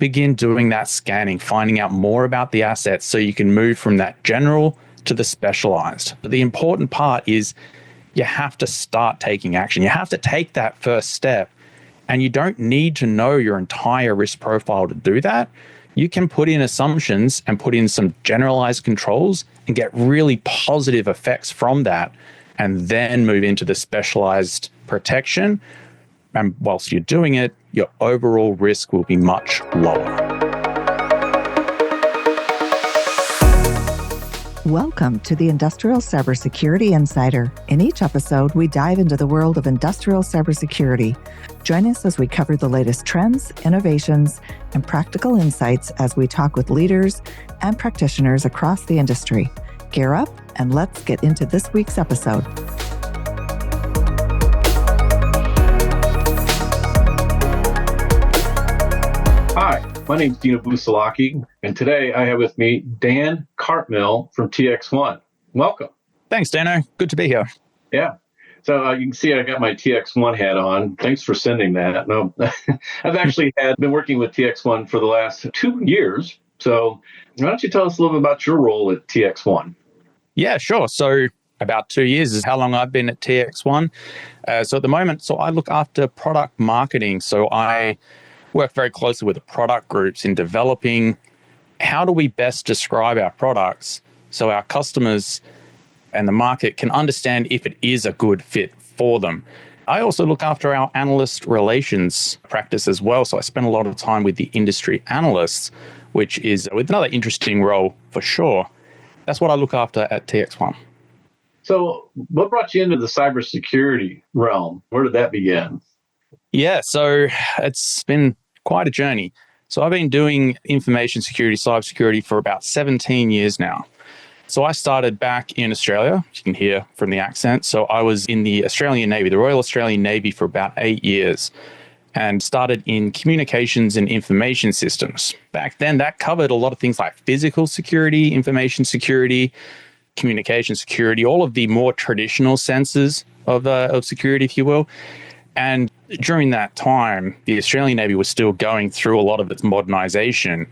begin doing that scanning, finding out more about the assets so you can move from that general to the specialized. But the important part is you have to start taking action. You have to take that first step, and you don't need to know your entire risk profile to do that. You can put in assumptions and put in some generalized controls and get really positive effects from that, and then move into the specialized protection. And whilst you're doing it, your overall risk will be much lower. Welcome to the Industrial Cybersecurity Insider. In each episode, we dive into the world of industrial cybersecurity. Join us as we cover the latest trends, innovations, and practical insights as we talk with leaders and practitioners across the industry. Gear up and let's get into this week's episode. Hi, my name is Dino Busalachi, and today I have with me Dan Cartmill from TXOne. Welcome. Thanks, Dano. Good to be here. Yeah. So you can see I got my TXOne hat on. Thanks for sending that. No, I've actually been working with TXOne for the last 2 years. So why don't you tell us a little bit about your role at TXOne? Yeah, sure. So about 2 years is how long I've been at TXOne. So at the moment, I look after product marketing. So I work very closely with the product groups in developing how do we best describe our products so our customers and the market can understand if it is a good fit for them. I also look after our analyst relations practice as well. So I spend a lot of time with the industry analysts, which is with another interesting role for sure. That's what I look after at TXOne. So what brought you into the cybersecurity realm? Where did that begin? Yeah, so it's been quite a journey. So I've been doing information security, cybersecurity for about 17 years now. So I started back in Australia, as you can hear from the accent. So I was in the Australian Navy, the Royal Australian Navy, for about 8 years and started in communications and information systems. Back then, that covered a lot of things like physical security, information security, communication security, all of the more traditional senses of security, if you will. And during that time, the Australian Navy was still going through a lot of its modernization.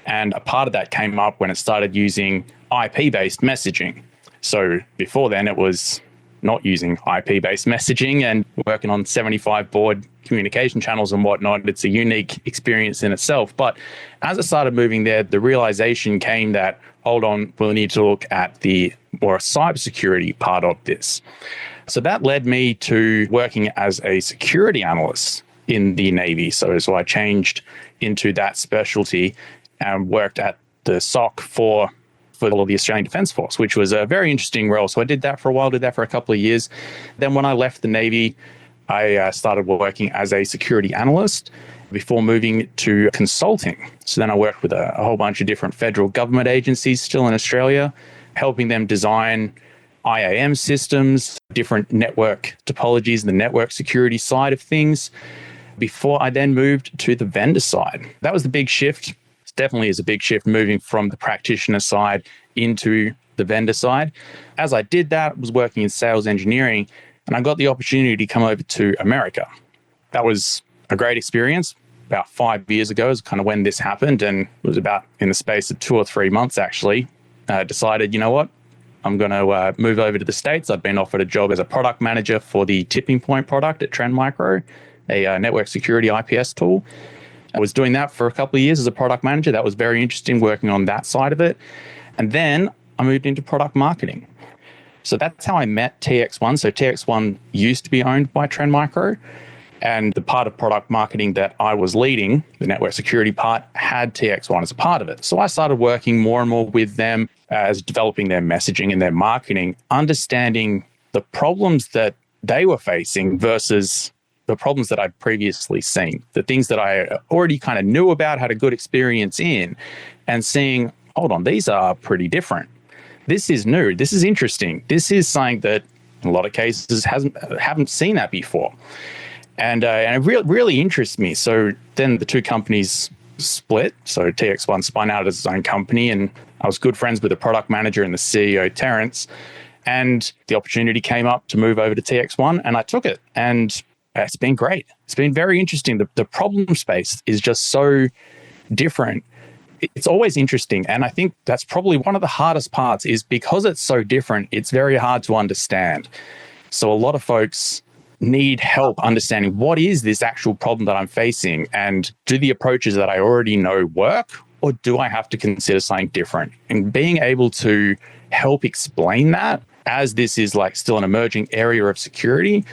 And a part of that came up when it started using IP-based messaging. So before then, it was not using IP-based messaging and working on 75 baud communication channels and whatnot. It's a unique experience in itself. But as it started moving there, the realization came that, hold on, we'll need to look at the more cybersecurity part of this. So that led me to working as a security analyst in the Navy. So I changed into that specialty and worked at the SOC for all of the Australian Defence Force, which was a very interesting role. So I did that for a while, did that for a couple of years. Then when I left the Navy, I started working as a security analyst before moving to consulting. So then I worked with a whole bunch of different federal government agencies still in Australia, helping them design IAM systems, different network topologies, the network security side of things, before I then moved to the vendor side. That was the big shift. It definitely is a big shift moving from the practitioner side into the vendor side. As I did that, I was working in sales engineering, and I got the opportunity to come over to America. That was a great experience. About 5 years ago is kind of when this happened, and it was about in the space of 2 or 3 months actually. I decided, you know what? I'm going to move over to the States. I'd been offered a job as a product manager for the Tipping Point product at Trend Micro, a network security IPS tool. I was doing that for a couple of years as a product manager. That was very interesting, working on that side of it. And then I moved into product marketing. So that's how I met TXOne. So TXOne used to be owned by Trend Micro. And the part of product marketing that I was leading, the network security part, had TXOne as a part of it. So I started working more and more with them as developing their messaging and their marketing, understanding the problems that they were facing versus the problems that I'd previously seen, the things that I already kind of knew about, had a good experience in, and seeing, hold on, these are pretty different. This is new. This is interesting. This is something that in a lot of cases haven't seen that before. And it really interests me. So then the two companies split. So TXOne spun out as its own company, and I was good friends with the product manager and the CEO, Terrence. And the opportunity came up to move over to TXOne, and I took it. And it's been great. It's been very interesting. The problem space is just so different, it's always interesting. And I think that's probably one of the hardest parts is because it's so different, it's very hard to understand. So a lot of folks need help understanding what is this actual problem that I'm facing, and do the approaches that I already know work, or do I have to consider something different? And being able to help explain that, as this is like still an emerging area of security,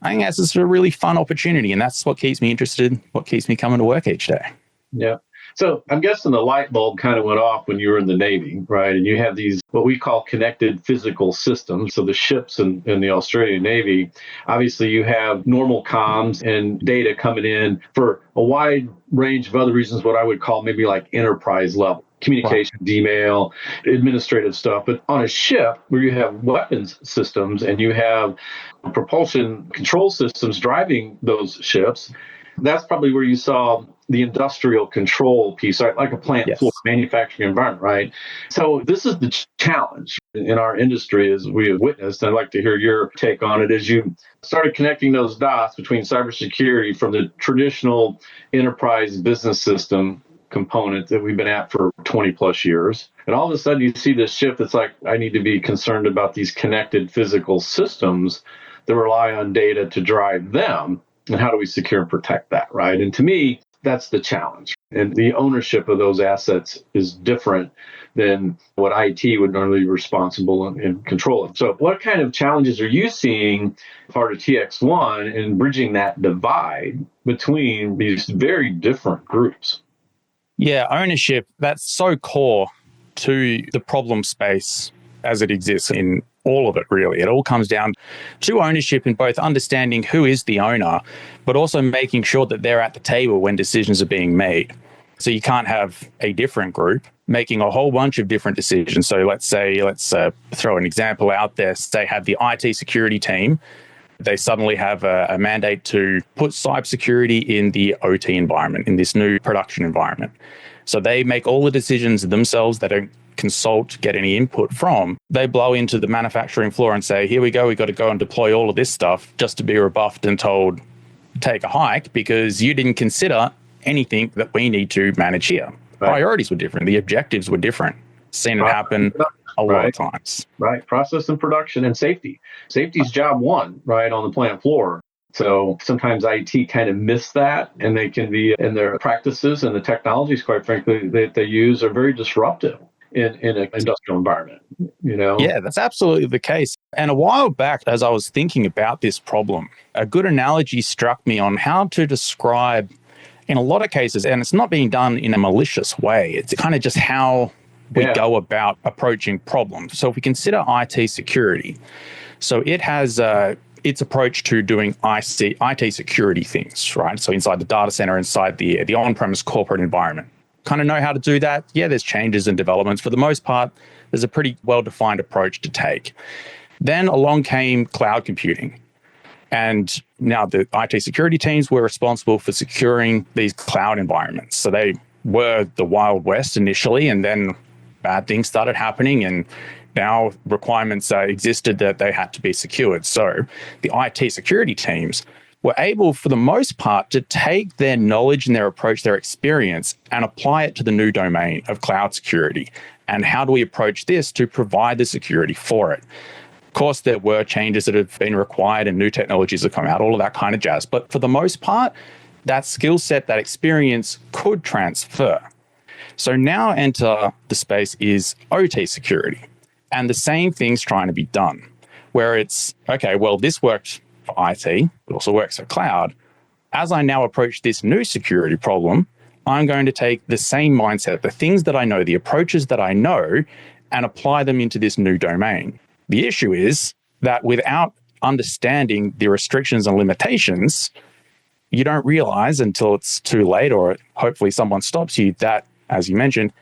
I think that's a really fun opportunity. And that's what keeps me interested, what keeps me coming to work each day. Yeah. So I'm guessing the light bulb kind of went off when you were in the Navy, right? And you have these, what we call connected physical systems. So the ships in the Australian Navy, obviously you have normal comms and data coming in for a wide range of other reasons, what I would call maybe like enterprise level. Communications, email, administrative stuff. But on a ship where you have weapons systems and you have propulsion control systems driving those ships, that's probably where you saw the industrial control piece, right? Like a plant floor manufacturing environment, right? So this is the challenge in our industry, as we have witnessed. I'd like to hear your take on it as you started connecting those dots between cybersecurity from the traditional enterprise business system component that we've been at for 20 plus years. And all of a sudden you see this shift that's like, I need to be concerned about these connected physical systems that rely on data to drive them. And how do we secure and protect that, right? And to me, that's the challenge. And the ownership of those assets is different than what IT would normally be responsible and control of. So what kind of challenges are you seeing part of TXOne in bridging that divide between these very different groups? Yeah, ownership, that's so core to the problem space as it exists in all of it, really. It all comes down to ownership in both understanding who is the owner, but also making sure that they're at the table when decisions are being made. So you can't have a different group making a whole bunch of different decisions. So let's throw an example out there. Say have the IT security team. They suddenly have a mandate to put cybersecurity in the OT environment, in this new production environment. So they make all the decisions themselves. They don't consult, get any input from. They blow into the manufacturing floor and say, here we go, we've got to go and deploy all of this stuff, just to be rebuffed and told, take a hike because you didn't consider anything that we need to manage here. Right. Priorities were different. The objectives were different. Seen it happen a lot of times. Right. Process and production and safety. Safety's job one, right, on the plant floor. So sometimes IT kind of miss that, and they can be in their practices, and the technologies, quite frankly, that they use are very disruptive in an industrial environment, you know? Yeah, that's absolutely the case. And a while back, as I was thinking about this problem, a good analogy struck me on how to describe, in a lot of cases, and it's not being done in a malicious way, it's kind of just how we go about approaching problems. So if we consider IT security, so it has its approach to doing IT security things, right? So inside the data center, inside the on-premise corporate environment. Kind of know how to do that. Yeah, there's changes and developments. For the most part, there's a pretty well-defined approach to take. Then along came cloud computing. And now the IT security teams were responsible for securing these cloud environments. So they were the Wild West initially, and then bad things started happening, and now requirements existed that they had to be secured. So the IT security teams were able, for the most part, to take their knowledge and their approach, their experience, and apply it to the new domain of cloud security. And how do we approach this to provide the security for it? Of course, there were changes that have been required and new technologies have come out, all of that kind of jazz. But for the most part, that skill set, that experience could transfer. So now enter the space is OT security. And the same thing's trying to be done, where it's, okay, well, this worked for IT, it also works for cloud. As I now approach this new security problem, I'm going to take the same mindset, the things that I know, the approaches that I know, and apply them into this new domain. The issue is that without understanding the restrictions and limitations, you don't realize until it's too late, or hopefully someone stops you, that, as you mentioned,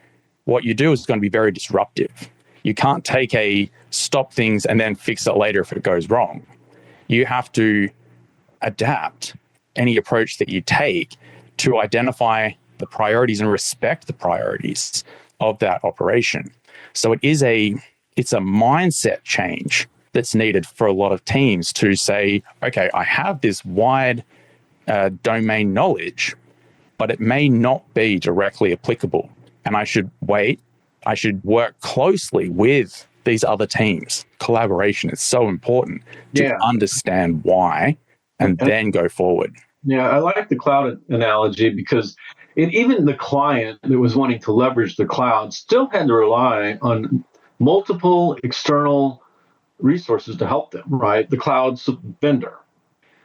what you do is going to be very disruptive. You can't take a stop things and then fix it later if it goes wrong. You have to adapt any approach that you take to identify the priorities and respect the priorities of that operation. So it's a mindset change that's needed for a lot of teams to say, okay, I have this wide domain knowledge, but it may not be directly applicable. And I should wait. I should work closely with these other teams. Collaboration is so important to understand why and then go forward. Yeah, I like the cloud analogy because even the client that was wanting to leverage the cloud still had to rely on multiple external resources to help them, right? The cloud's vendor,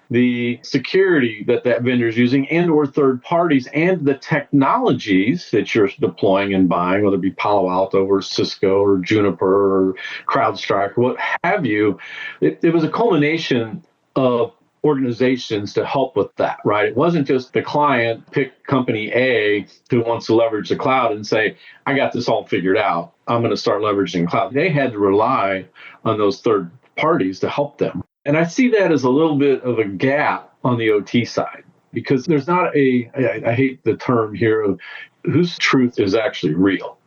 the security that vendor is using, and or third parties, and the technologies that you're deploying and buying, whether it be Palo Alto or Cisco or Juniper or CrowdStrike or what have you. It was a culmination of organizations to help with that, right? It wasn't just the client pick company A who wants to leverage the cloud and say, I got this all figured out, I'm going to start leveraging cloud. They had to rely on those third parties to help them. And I see that as a little bit of a gap on the OT side, because there's not I hate the term here of whose truth is actually real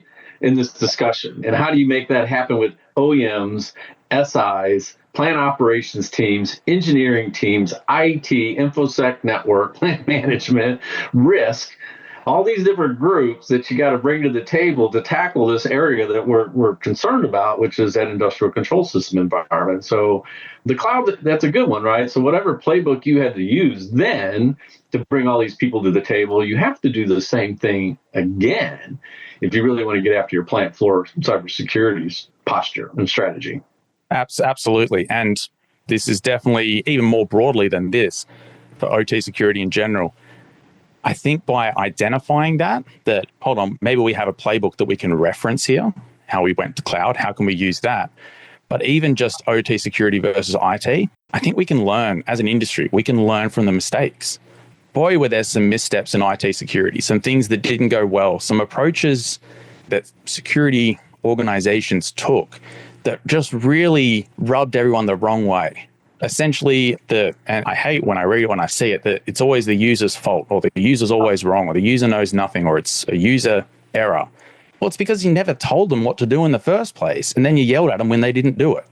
in this discussion. And how do you make that happen with OEMs, SIs, plant operations teams, engineering teams, IT, InfoSec network, plant management, risk, all these different groups that you got to bring to the table to tackle this area that we're concerned about, which is that industrial control system environment. So the cloud, that's a good one, right? So whatever playbook you had to use then to bring all these people to the table, you have to do the same thing again if you really want to get after your plant floor cybersecurity posture and strategy. Absolutely. And this is definitely even more broadly than this for OT security in general. I think by identifying that, hold on, maybe we have a playbook that we can reference here, how we went to cloud, how can we use that? But even just OT security versus IT, I think we can learn as an industry, we can learn from the mistakes. Boy, were there some missteps in IT security, some things that didn't go well, some approaches that security organizations took that just really rubbed everyone the wrong way. Essentially, and I hate when I read it, when I see it, that it's always the user's fault, or the user's always wrong, or the user knows nothing, or it's a user error. Well, it's because you never told them what to do in the first place, and then you yelled at them when they didn't do it.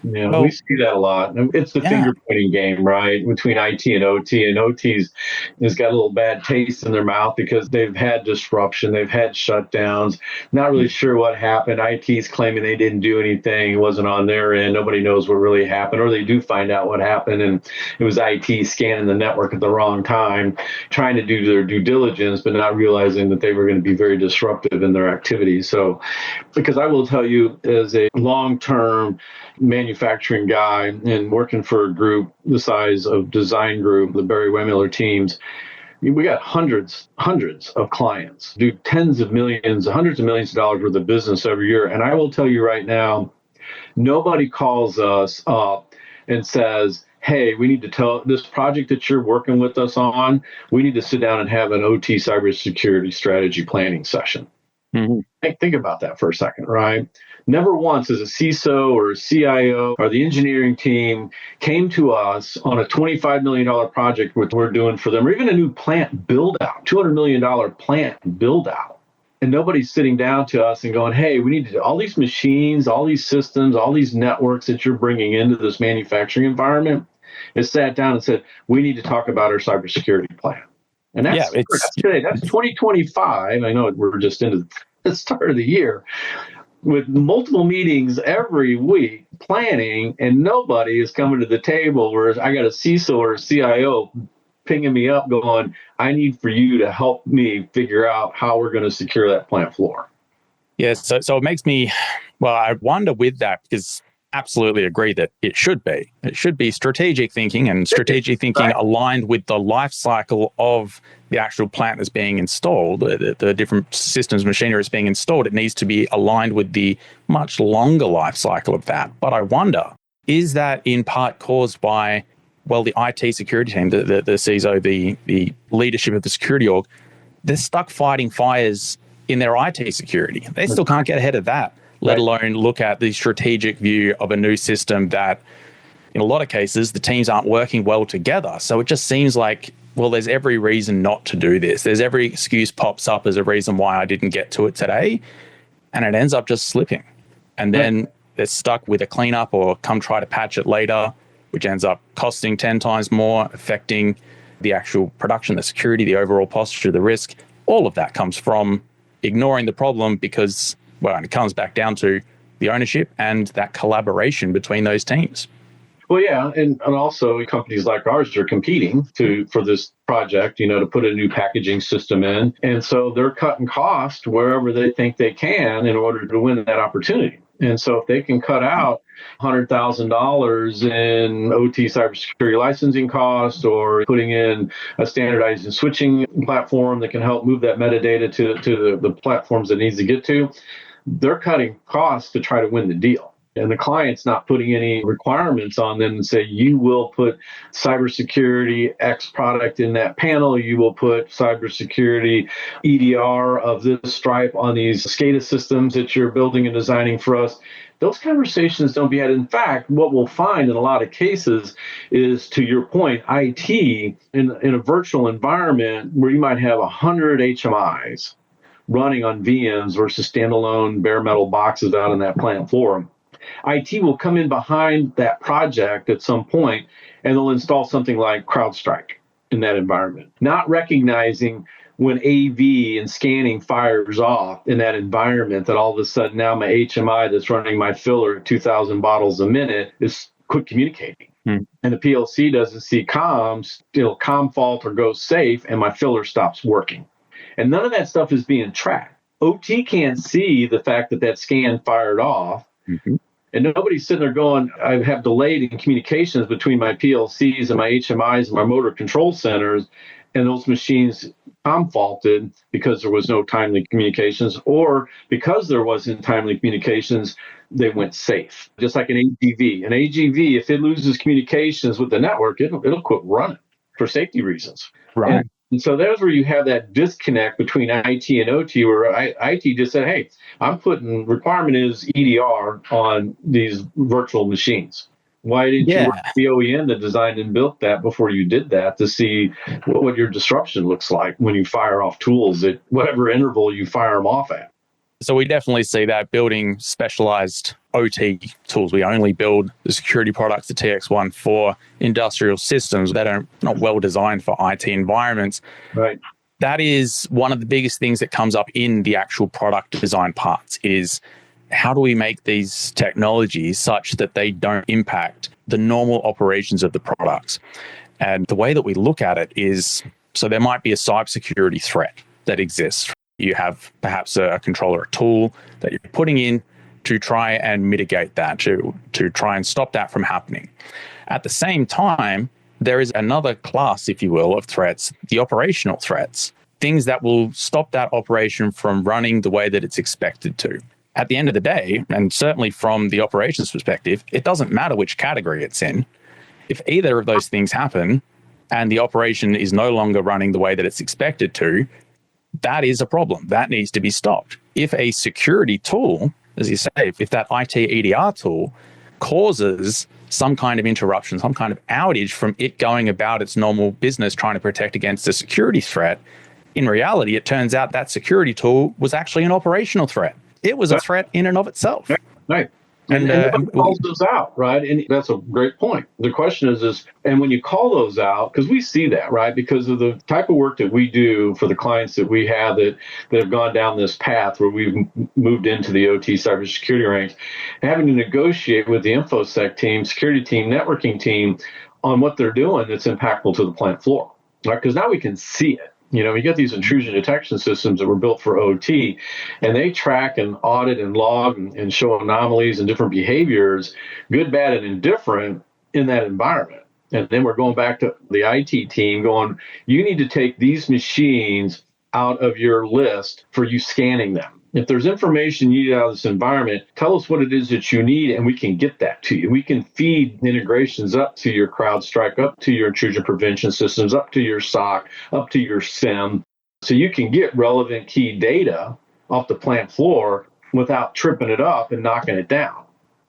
Yeah, we see that a lot. It's the finger pointing game, right, between IT and OT. And OT's has got a little bad taste in their mouth because they've had disruption, they've had shutdowns, not really sure what happened. IT's claiming they didn't do anything, it wasn't on their end, nobody knows what really happened, or they do find out what happened, and it was IT scanning the network at the wrong time, trying to do their due diligence, but not realizing that they were going to be very disruptive in their activities. So, because I will tell you, as a long-term manufacturing guy and working for a group the size of Design Group, the Barry Wehmiller teams, we got hundreds of clients, do tens of millions, hundreds of millions of dollars worth of business every year. And I will tell you right now, nobody calls us up and says, hey, we need to tell this project that you're working with us on, we need to sit down and have an OT cybersecurity strategy planning session. Mm-hmm. Think about that for a second, right? Never once as a CISO or a CIO or the engineering team came to us on a $25 million project which we're doing for them, or even a new plant build out, $200 million plant build out. And nobody's sitting down to us and going, hey, we need to do all these machines, all these systems, all these networks that you're bringing into this manufacturing environment. It sat down and said, we need to talk about our cybersecurity plan. And that's 2025. I know we're just into the start of the year with multiple meetings every week planning, and nobody is coming to the table, whereas I got a CISO or a CIO pinging me up going, I need for you to help me figure out how we're going to secure that plant floor. Yeah, so it makes me, I wonder with that, because absolutely agree that it should be strategic thinking, and strategic thinking aligned with the life cycle of the actual plant that's being installed, the different systems, machinery that's being installed. It needs to be aligned with the much longer life cycle of that. But I wonder, is that in part caused by, the IT security team, the CISO, the leadership of the security org, they're stuck fighting fires in their IT security. They still can't get ahead of that, let alone look at the strategic view of a new system that, in a lot of cases, the teams aren't working well together. So it just seems like, there's every reason not to do this. There's every excuse pops up as a reason why I didn't get to it today, and it ends up just slipping. And then they're stuck with a cleanup or come try to patch it later, which ends up costing 10 times more, affecting the actual production, the security, the overall posture, the risk, all of that comes from ignoring the problem because, well, it comes back down to the ownership and that collaboration between those teams. Well, yeah, and also companies like ours are competing for this project, to put a new packaging system in. And so they're cutting cost wherever they think they can in order to win that opportunity. And so if they can cut out $100,000 in OT cybersecurity licensing costs or putting in a standardized and switching platform that can help move that metadata to the platforms it needs to get to, they're cutting costs to try to win the deal. And the client's not putting any requirements on them and say, you will put cybersecurity X product in that panel. You will put cybersecurity EDR of this stripe on these SCADA systems that you're building and designing for us. Those conversations don't be had. In fact, what we'll find in a lot of cases is, to your point, IT in a virtual environment where you might have 100 HMIs running on VMs versus standalone bare metal boxes out on that plant floor. IT will come in behind that project at some point and they'll install something like CrowdStrike in that environment, not recognizing when AV and scanning fires off in that environment that all of a sudden now my HMI that's running my filler at 2,000 bottles a minute is quit communicating. And the PLC doesn't see comms, comm fault or goes safe, and my filler stops working. And none of that stuff is being tracked. OT can't see the fact that scan fired off. Mm-hmm. And nobody's sitting there going, I have delayed in communications between my PLCs and my HMIs and my motor control centers, and those machines faulted because there was no timely communications, or because there wasn't timely communications, they went safe. Just like an AGV. An AGV, if it loses communications with the network, it'll quit running for safety reasons. Right. And so there's where you have that disconnect between IT and OT, where IT just said, hey, I'm putting requirement is EDR on these virtual machines. Why didn't you work with the OEM that designed and built that before you did that to see what your disruption looks like when you fire off tools at whatever interval you fire them off at? So we definitely see that building specialized OT tools. We only build the security products at TXOne for industrial systems that are not well designed for IT environments. Right. That is one of the biggest things that comes up in the actual product design parts is how do we make these technologies such that they don't impact the normal operations of the products? And the way that we look at it is, so there might be a cybersecurity threat that exists. You have perhaps a controller, a tool that you're putting in to try and mitigate that, to try and stop that from happening. At the same time, there is another class, if you will, of threats, the operational threats, things that will stop that operation from running the way that it's expected to. At the end of the day, and certainly from the operations perspective, it doesn't matter which category it's in. If either of those things happen and the operation is no longer running the way that it's expected to, that is a problem. That needs to be stopped. If a security tool, as you say, if that IT EDR tool causes some kind of interruption, some kind of outage from it going about its normal business trying to protect against a security threat, in reality, it turns out that security tool was actually an operational threat. It was a threat in and of itself. Right. And nobody calls those out, right? And that's a great point. The question is, and when you call those out, because we see that, right? Because of the type of work that we do for the clients that we have that have gone down this path where we've moved into the OT cybersecurity ranks, having to negotiate with the InfoSec team, security team, networking team on what they're doing that's impactful to the plant floor, right? Because now we can see it. You get these intrusion detection systems that were built for OT, and they track and audit and log and show anomalies and different behaviors, good, bad, and indifferent in that environment. And then we're going back to the IT team going, you need to take these machines out of your list for you scanning them. If there's information you need out of this environment, tell us what it is that you need, and we can get that to you. We can feed integrations up to your CrowdStrike, up to your intrusion prevention systems, up to your SOC, up to your SIM, so you can get relevant key data off the plant floor without tripping it up and knocking it down.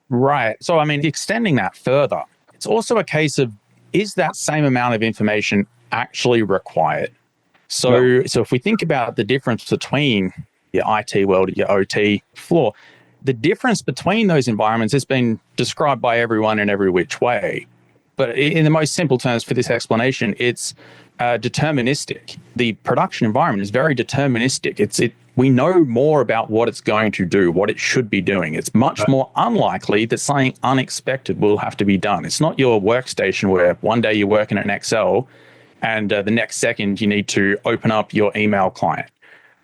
Right. So, extending that further, it's also a case of, is that same amount of information actually required? So if we think about the difference between your IT world, your OT floor, the difference between those environments has been described by everyone in every which way. But in the most simple terms for this explanation, it's deterministic. The production environment is very deterministic. We know more about what it's going to do, what it should be doing. It's much more unlikely that something unexpected will have to be done. It's not your workstation where one day you're working in Excel and the next second you need to open up your email client,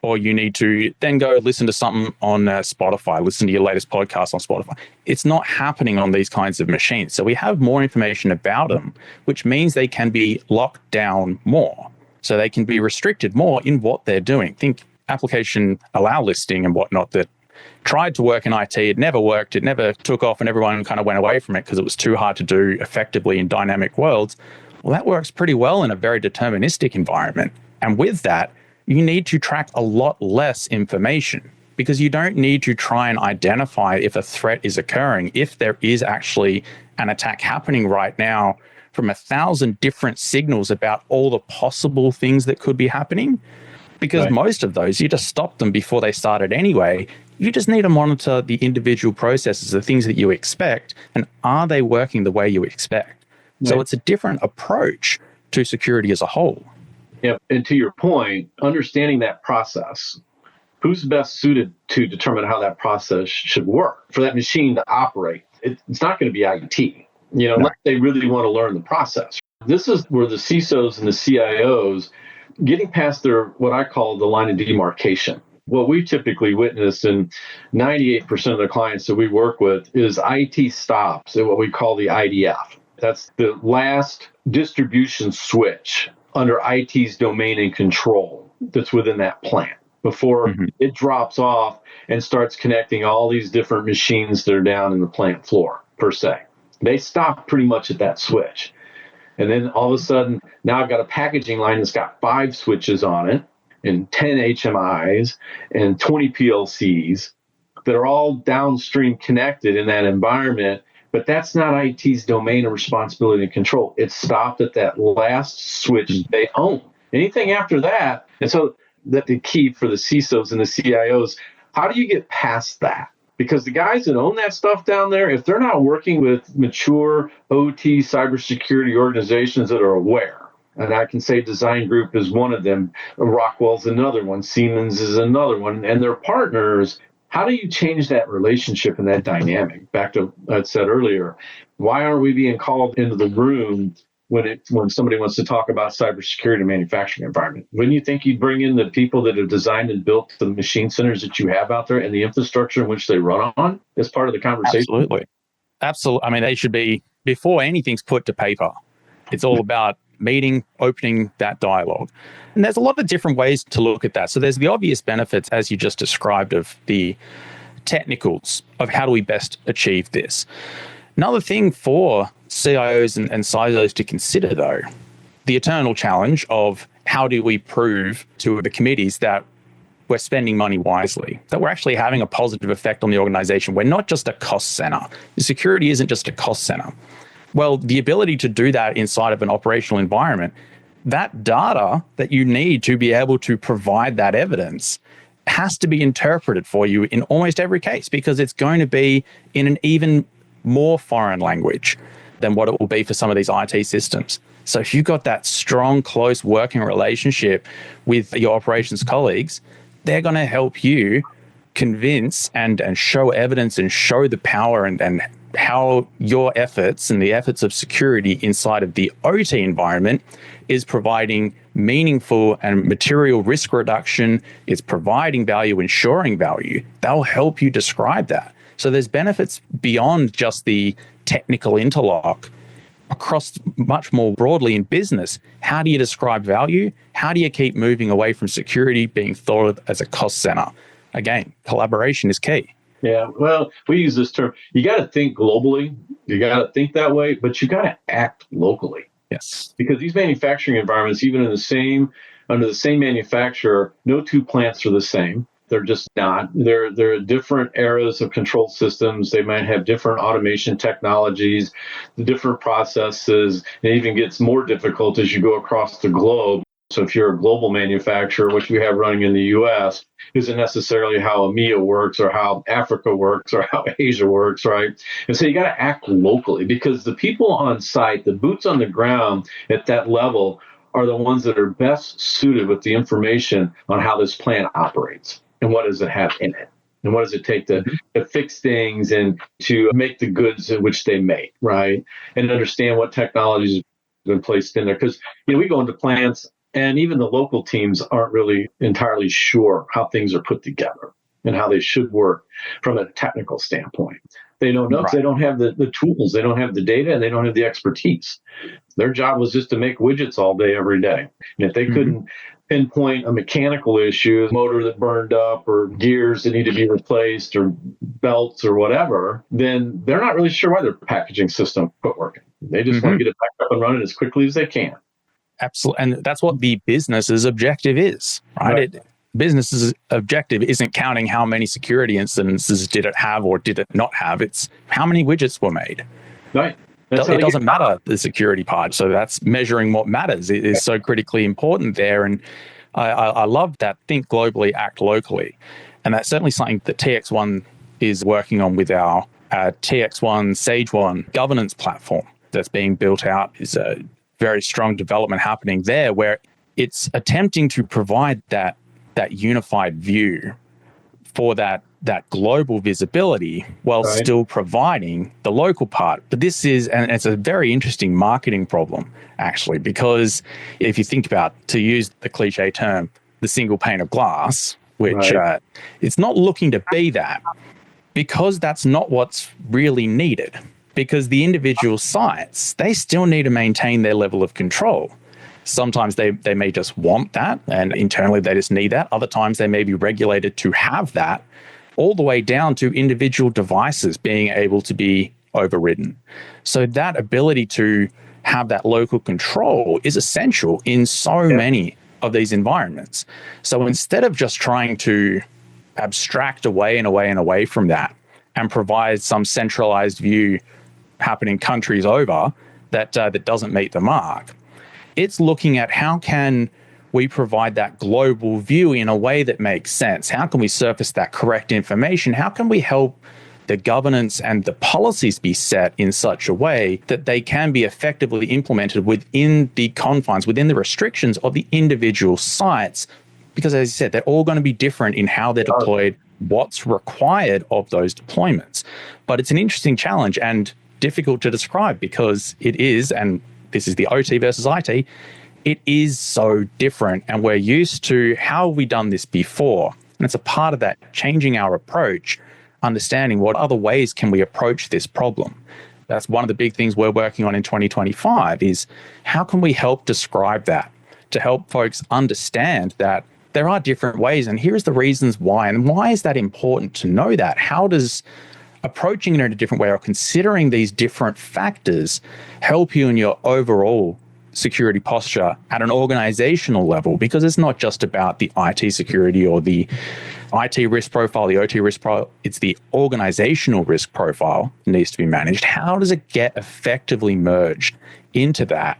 or you need to then go listen to something on Spotify, listen to your latest podcast on Spotify. It's not happening on these kinds of machines. So we have more information about them, which means they can be locked down more. So they can be restricted more in what they're doing. Think application allow listing and whatnot that tried to work in IT. It never worked. It never took off, and everyone kind of went away from it because it was too hard to do effectively in dynamic worlds. Well, that works pretty well in a very deterministic environment. And with that, you need to track a lot less information because you don't need to try and identify if a threat is occurring, if there is actually an attack happening right now from 1,000 different signals about all the possible things that could be happening. Because most of those, you just stop them before they started anyway. You just need to monitor the individual processes, the things that you expect, and are they working the way you expect? Right. So it's a different approach to security as a whole. Yeah, and to your point, understanding that process, who's best suited to determine how that process should work for that machine to operate? It's not going to be IT, unless they really want to learn the process. This is where the CISOs and the CIOs getting past their, what I call the line of demarcation. What we typically witness in 98% of the clients that we work with is IT stops at what we call the IDF. That's the last distribution switch under IT's domain and control that's within that plant before it drops off and starts connecting all these different machines that are down in the plant floor, per se. They stop pretty much at that switch. And then all of a sudden, now I've got a packaging line that's got 5 switches on it and 10 HMIs and 20 PLCs that are all downstream connected in that environment. But that's not IT's domain of responsibility and control. It stopped at that last switch they own. Anything after that, and so that the key for the CISOs and the CIOs, how do you get past that? Because the guys that own that stuff down there, if they're not working with mature OT cybersecurity organizations that are aware, and I can say Design Group is one of them, Rockwell's another one, Siemens is another one, and their partners, how do you change that relationship and that dynamic? Back to what I said earlier, why aren't we being called into the room when somebody wants to talk about cybersecurity and manufacturing environment? Wouldn't you think you'd bring in the people that have designed and built the machine centers that you have out there and the infrastructure in which they run on as part of the conversation? Absolutely. I mean, they should be, before anything's put to paper, it's all about meeting, opening that dialogue. And there's a lot of different ways to look at that. So there's the obvious benefits, as you just described, of the technicals of how do we best achieve this. Another thing for CIOs and CISOs to consider, though, the eternal challenge of how do we prove to the committees that we're spending money wisely, that we're actually having a positive effect on the organization. We're not just a cost center. The security isn't just a cost center. Well, the ability to do that inside of an operational environment, that data that you need to be able to provide that evidence has to be interpreted for you in almost every case, because it's going to be in an even more foreign language than what it will be for some of these IT systems. So if you've got that strong, close working relationship with your operations colleagues, they're going to help you convince and show evidence and show the power and how your efforts and the efforts of security inside of the OT environment is providing meaningful and material risk reduction. It's providing value, ensuring value. They'll help you describe that. So there's benefits beyond just the technical interlock across much more broadly in business. How do you describe value? How do you keep moving away from security being thought of as a cost center? Again, collaboration is key. Yeah, well, we use this term. You got to think globally. You got to think that way, but you got to act locally. Yes. Because these manufacturing environments, even under the same manufacturer, no two plants are the same. They're just not. They're different eras of control systems. They might have different automation technologies, the different processes. It even gets more difficult as you go across the globe. So if you're a global manufacturer, which we have running in the US, isn't necessarily how EMEA works or how Africa works or how Asia works, right? And so you got to act locally because the people on site, the boots on the ground at that level are the ones that are best suited with the information on how this plant operates and what does it have in it. And what does it take to fix things and to make the goods in which they make, right? And understand what technologies have been placed in there. Because we go into plants and even the local teams aren't really entirely sure how things are put together and how they should work from a technical standpoint. They don't know because they don't have the tools, they don't have the data, and they don't have the expertise. Their job was just to make widgets all day, every day. And if they couldn't pinpoint a mechanical issue, a motor that burned up or gears that need to be replaced or belts or whatever, then they're not really sure why their packaging system quit working. They just want to get it back up and running as quickly as they can. Absolutely. And that's what the business's objective is, right? Business's objective isn't counting how many security incidences did it have or did it not have. It's how many widgets were made. Right. It doesn't matter the security part. So that's measuring what matters. It is so critically important there. And I love that think globally, act locally. And that's certainly something that TXOne is working on with our TXOne SageOne governance platform that's being built out. Is a very strong development happening there where it's attempting to provide that unified view for that global visibility while still providing the local part. But this is, and it's a very interesting marketing problem, actually, because if you think about, to use the cliche term, the single pane of glass, which it's not looking to be that, because that's not what's really needed. Because the individual sites, they still need to maintain their level of control. Sometimes they may just want that, and internally they just need that. Other times they may be regulated to have that, all the way down to individual devices being able to be overridden. So that ability to have that local control is essential in so many of these environments. So instead of just trying to abstract away from that and provide some centralized view happening countries over that doesn't meet the mark, it's looking at how can we provide that global view in a way that makes sense? How can we surface that correct information? How can we help the governance and the policies be set in such a way that they can be effectively implemented within the confines, within the restrictions of the individual sites? Because as you said, they're all going to be different in how they're deployed, what's required of those deployments. But it's an interesting challenge and difficult to describe because it is, and this is the OT versus IT, it is so different. And we're used to how have we done this before? And it's a part of that changing our approach, understanding what other ways can we approach this problem. That's one of the big things we're working on in 2025 is how can we help describe that to help folks understand that there are different ways and here's the reasons why. And why is that important to know that? How does approaching it in a different way or considering these different factors help you in your overall security posture at an organizational level? Because it's not just about the IT security or the IT risk profile, the OT risk profile, it's the organizational risk profile that needs to be managed. How does it get effectively merged into that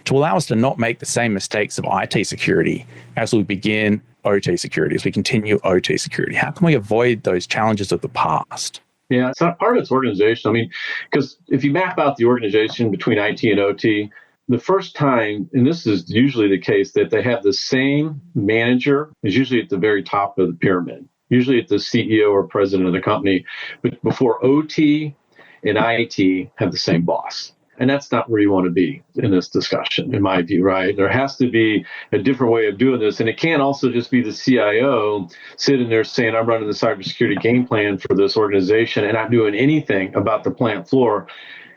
to allow us to not make the same mistakes of IT security as we begin OT security, as we continue OT security? How can we avoid those challenges of the past? Yeah, it's not part of its organization. I mean, because if you map out the organization between IT and OT, the first time, and this is usually the case, that they have the same manager is usually at the very top of the pyramid, usually at the CEO or president of the company, but before OT and IT have the same boss. And that's not where you want to be in this discussion, in my view, right? There has to be a different way of doing this. And it can't also just be the CIO sitting there saying, I'm running the cybersecurity game plan for this organization and I'm doing anything about the plant floor.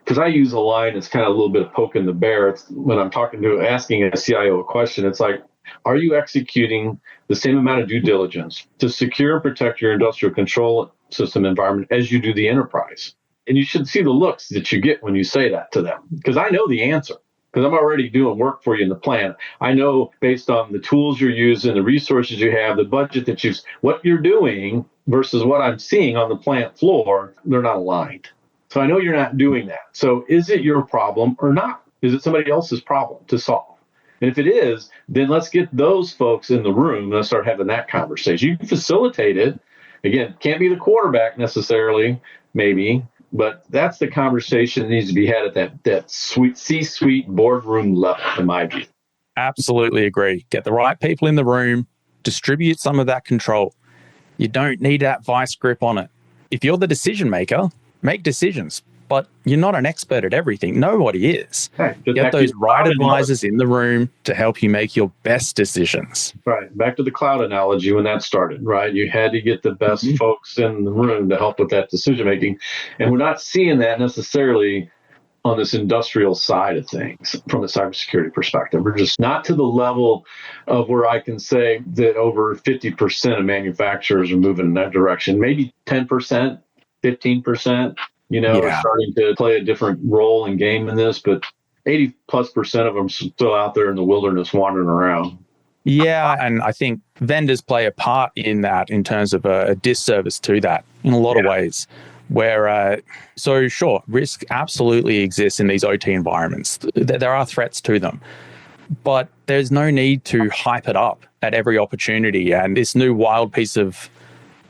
Because I use a line that's kind of a little bit of poking the bear. It's when I'm asking a CIO a question, it's like, are you executing the same amount of due diligence to secure and protect your industrial control system environment as you do the enterprise? And you should see the looks that you get when you say that to them, because I know the answer, because I'm already doing work for you in the plant. I know based on the tools you're using, the resources you have, the budget that what you're doing versus what I'm seeing on the plant floor, they're not aligned. So I know you're not doing that. So is it your problem or not? Is it somebody else's problem to solve? And if it is, then let's get those folks in the room. Let's start having that conversation. You can facilitate it. Again, can't be the quarterback necessarily, maybe, but that's the conversation that needs to be had at that sweet C-suite boardroom level, in my view. Absolutely agree. Get the right people in the room, distribute some of that control. You don't need that vice grip on it. If you're the decision maker, make decisions, but you're not an expert at everything. Nobody is. Right. Get those right advisors in the room to help you make your best decisions. Right. Back to the cloud analogy when that started, right? You had to get the best folks in the room to help with that decision making. And we're not seeing that necessarily on this industrial side of things from a cybersecurity perspective. We're just not to the level of where I can say that over 50% of manufacturers are moving in that direction. Maybe 10%, 15%, are starting to play a different role and game in this, but 80+% of them are still out there in the wilderness wandering around. Yeah, and I think vendors play a part in that in terms of a disservice to that in a lot of ways. Where, so sure, risk absolutely exists in these OT environments. There are threats to them, but there's no need to hype it up at every opportunity. And this new wild piece of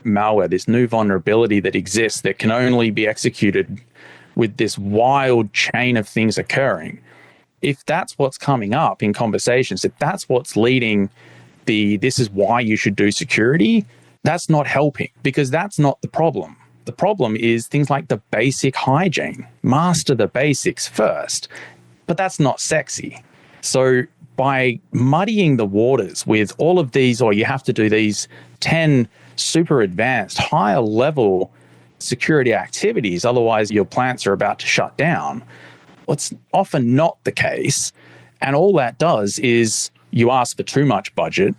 malware, this new vulnerability that exists that can only be executed with this wild chain of things occurring. If that's what's coming up in conversations, if that's what's leading this is why you should do security, that's not helping, because that's not the problem. The problem is things like the basic hygiene. Master the basics first, but that's not sexy. So by muddying the waters with all of these, or you have to do these 10 super advanced, higher level security activities, otherwise your plants are about to shut down. It's often not the case. And all that does is you ask for too much budget.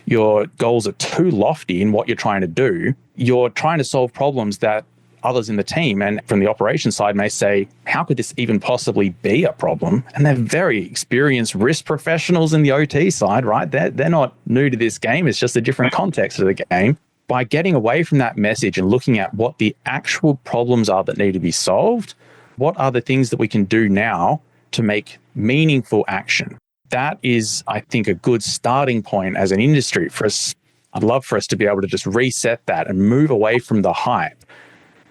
Your goals are too lofty in what you're trying to do. You're trying to solve problems that others in the team and from the operations side may say, how could this even possibly be a problem? And they're very experienced risk professionals in the OT side, right? They're not new to this game. It's just a different context of the game. By getting away from that message and looking at what the actual problems are that need to be solved, what are the things that we can do now to make meaningful action? That is, I think, a good starting point as an industry for us. I'd love for us to be able to just reset that and move away from the hype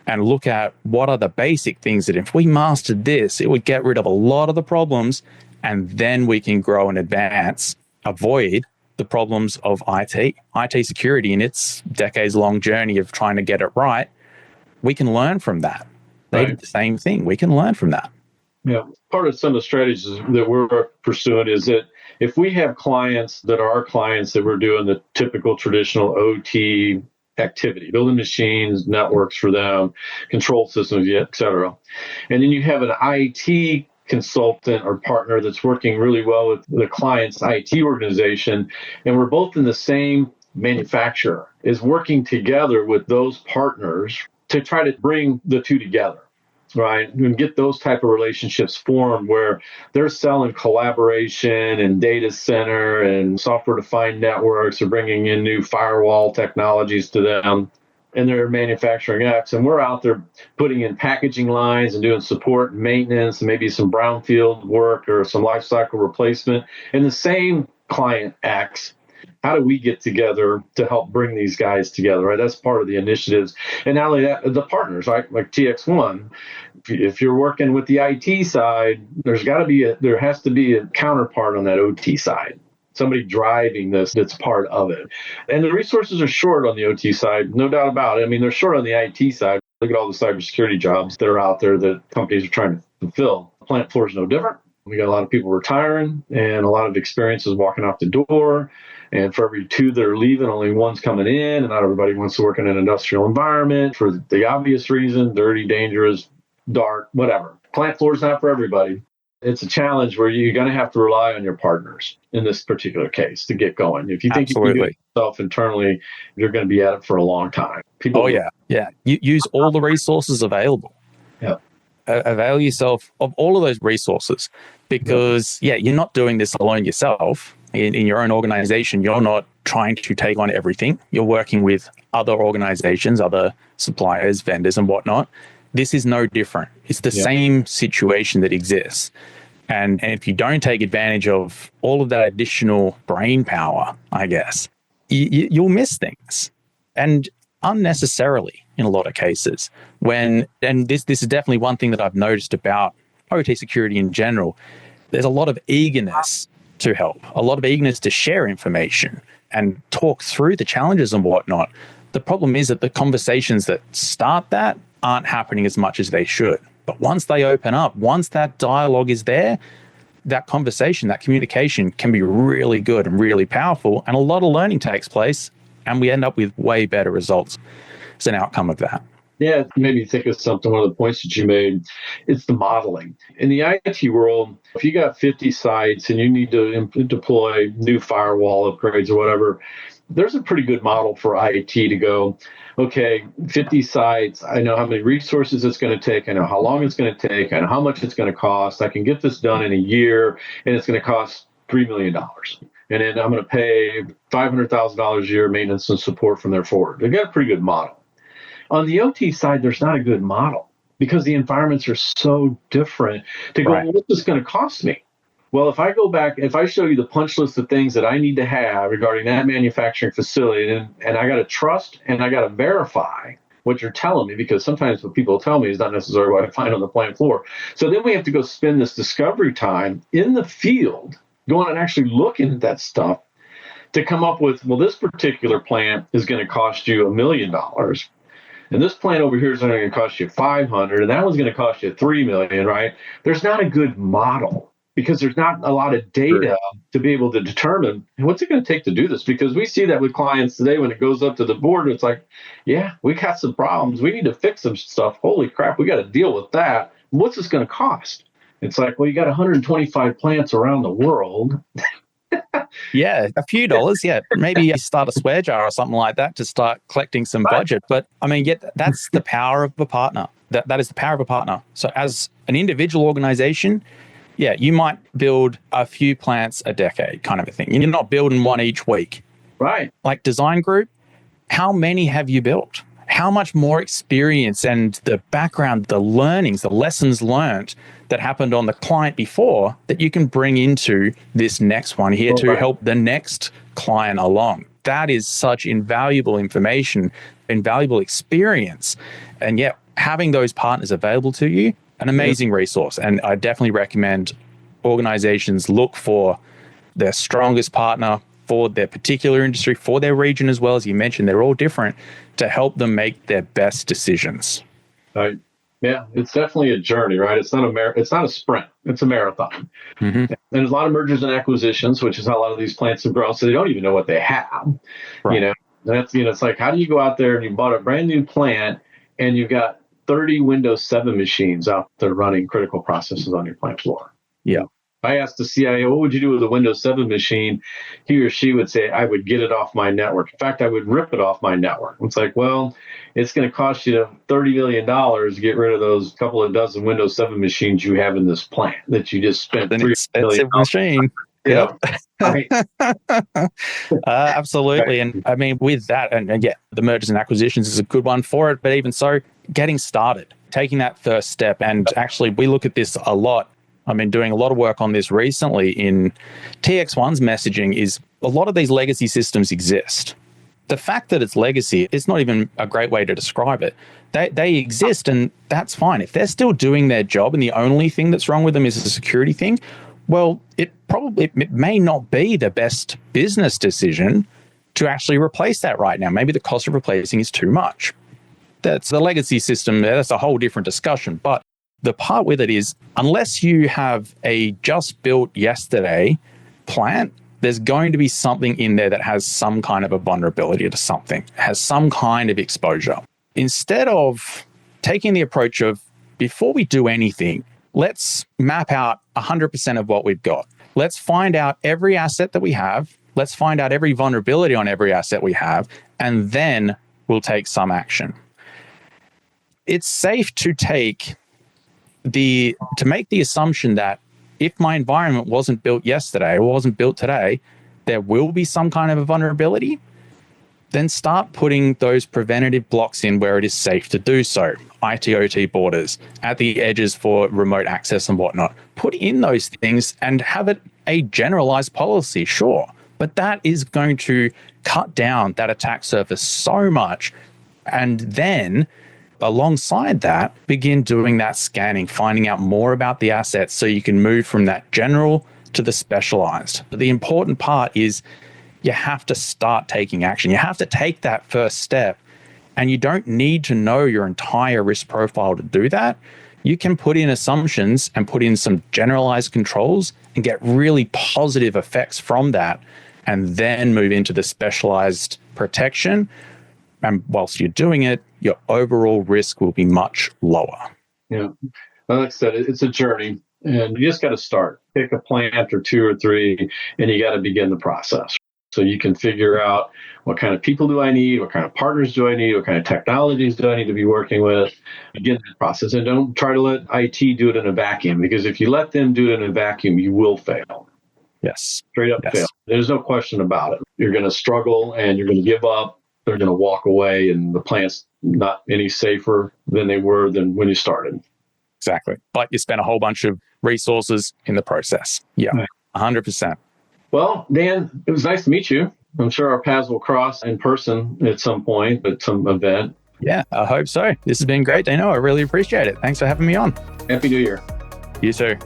and look at what are the basic things that if we mastered this, it would get rid of a lot of the problems, and then we can grow and advance, avoid the problems of IT security in its decades-long journey of trying to get it right. We can learn from that. They did the same thing. We can learn from that. Yeah. Part of some of the strategies that we're pursuing is that if we have clients that are our clients that we're doing the typical traditional OT activity, building machines, networks for them, control systems, et cetera. And then you have an IT consultant or partner that's working really well with the client's IT organization, and we're both in the same manufacturer, is working together with those partners to try to bring the two together, right? And get those type of relationships formed where they're selling collaboration and data center and software-defined networks, or bringing in new firewall technologies to them, and they're manufacturing X. And we're out there putting in packaging lines and doing support and maintenance and maybe some brownfield work or some lifecycle replacement. And the same client X, how do we get together to help bring these guys together, right? That's part of the initiatives. And not only that, the partners, right? Like TXOne, if you're working with the IT side, there has to be a counterpart on that OT side. Somebody driving this that's part of it. And the resources are short on the OT side, no doubt about it. I mean, they're short on the IT side. Look at all the cybersecurity jobs that are out there that companies are trying to fulfill. The plant floor is no different. We got a lot of people retiring and a lot of experiences walking out the door. And for every two that are leaving, only one's coming in. And not everybody wants to work in an industrial environment for the obvious reason: dirty, dangerous, dark, whatever. Plant floor is not for everybody. It's a challenge where you're going to have to rely on your partners in this particular case to get going. If you think you can do it yourself internally, you're going to be at it for a long time. Yeah. You use all the resources available. Yeah. Avail yourself of all of those resources, because you're not doing this alone yourself. In your own organization, you're not trying to take on everything. You're working with other organizations, other suppliers, vendors, and whatnot. This is no different. It's the same situation that exists. And if you don't take advantage of all of that additional brain power, I guess, you'll miss things. And unnecessarily in a lot of cases. And this is definitely one thing that I've noticed about OT security in general. There's a lot of eagerness to help, a lot of eagerness to share information and talk through the challenges and whatnot. The problem is that the conversations that start that aren't happening as much as they should. But once they open up, once that dialogue is there, that conversation, that communication can be really good and really powerful. And a lot of learning takes place, and we end up with way better results as an outcome of that. Yeah, it made me think of something, one of the points that you made. It's the modeling. In the IT world, if you got 50 sites and you need to deploy new firewall upgrades or whatever, there's a pretty good model for IT to go, okay, 50 sites, I know how many resources it's going to take, I know how long it's going to take, I know how much it's going to cost. I can get this done in a year, and it's going to cost $3 million. And then I'm going to pay $500,000 a year maintenance and support from there forward. They've got a pretty good model. On the OT side, there's not a good model because the environments are so different to go, well, what's this going to cost me? Well, if I go back, if I show you the punch list of things that I need to have regarding that manufacturing facility, and I got to trust and I got to verify what you're telling me, because sometimes what people tell me is not necessarily what I find on the plant floor. So then we have to go spend this discovery time in the field, going and actually looking at that stuff to come up with, well, this particular plant is going to cost you $1 million. And this plant over here is only going to cost you 500, and that one's going to cost you 3 million, right? There's not a good model because there's not a lot of data to be able to determine what's it going to take to do this. Because we see that with clients today when it goes up to the board, it's like, yeah, we got some problems. We need to fix some stuff. Holy crap, we got to deal with that. What's this going to cost? It's like, well, you got 125 plants around the world. Yeah, a few dollars. Yeah, maybe you start a swear jar or something like that to start collecting some budget. But I mean, that's the power of a partner. That is the power of a partner. So as an individual organization, yeah, you might build a few plants a decade kind of a thing. You're not building one each week. Right. Like design group, how many have you built? How much more experience and the background, the learnings, the lessons learned that happened on the client before that you can bring into this next one here to help the next client along. That is such invaluable information, invaluable experience. And yeah, having those partners available to you, an amazing resource. And I definitely recommend organizations look for their strongest partner for their particular industry, for their region as well. As you mentioned, they're all different, to help them make their best decisions. Right. Yeah, it's definitely a journey, right? It's not a sprint. It's a marathon. Mm-hmm. And there's a lot of mergers and acquisitions, which is how a lot of these plants have grown. So they don't even know what they have. Right. It's like, how do you go out there and you bought a brand new plant and you've got 30 Windows 7 machines out there running critical processes on your plant floor? Yeah. I asked the CIO, what would you do with a Windows 7 machine? He or she would say, I would get it off my network. In fact, I would rip it off my network. It's like, well, it's going to cost you $30 million to get rid of those couple of dozen Windows 7 machines you have in this plant that you just spent an expensive machine. Yep. Right. Absolutely. And I mean, with that, and yeah, the mergers and acquisitions is a good one for it. But even so, getting started, taking that first step. And actually, we look at this a lot. I've been doing a lot of work on this recently in TXOne's messaging is a lot of these legacy systems exist. The fact that it's legacy is not even a great way to describe it. They exist, and that's fine. If they're still doing their job and the only thing that's wrong with them is a security thing, well, it may not be the best business decision to actually replace that right now. Maybe the cost of replacing is too much. That's the legacy system. That's a whole different discussion. But the part with it is, unless you have a just built yesterday plant, there's going to be something in there that has some kind of a vulnerability to something, has some kind of exposure. Instead of taking the approach of, before we do anything, let's map out 100% of what we've got. Let's find out every asset that we have. Let's find out every vulnerability on every asset we have, and then we'll take some action. It's safe to make the assumption that if my environment wasn't built yesterday or wasn't built today, there will be some kind of a vulnerability. then start putting those preventative blocks in where it is safe to do so. IT/OT borders, at the edges for remote access and whatnot. Put in those things and have it a generalized policy, sure. But that is going to cut down that attack surface so much. And then alongside that, begin doing that scanning, finding out more about the assets so you can move from that general to the specialized. But the important part is you have to start taking action. You have to take that first step, and you don't need to know your entire risk profile to do that. You can put in assumptions and put in some generalized controls and get really positive effects from that, and then move into the specialized protection. And whilst you're doing it, your overall risk will be much lower. Yeah. Well, like I said, it's a journey, and you just got to start. Pick a plant or two or three, and you got to begin the process. So you can figure out what kind of people do I need, what kind of partners do I need, what kind of technologies do I need to be working with. Begin the process, and don't try to let IT do it in a vacuum, because if you let them do it in a vacuum, you will fail. Yes. Straight up fail. There's no question about it. You're going to struggle and you're going to give up. They're going to walk away, and the plant's not any safer than they were than when you started. Exactly. But you spent a whole bunch of resources in the process. Yeah, 100%. Well, Dan, it was nice to meet you. I'm sure our paths will cross in person at some point, at some event. Yeah, I hope so. This has been great, Dino. I really appreciate it. Thanks for having me on. Happy New Year. You too.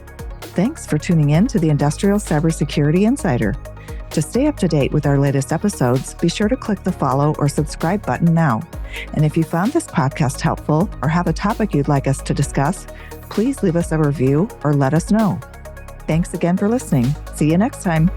Thanks for tuning in to the Industrial Cybersecurity Insider. To stay up to date with our latest episodes, be sure to click the follow or subscribe button now. And if you found this podcast helpful or have a topic you'd like us to discuss, please leave us a review or let us know. Thanks again for listening. See you next time.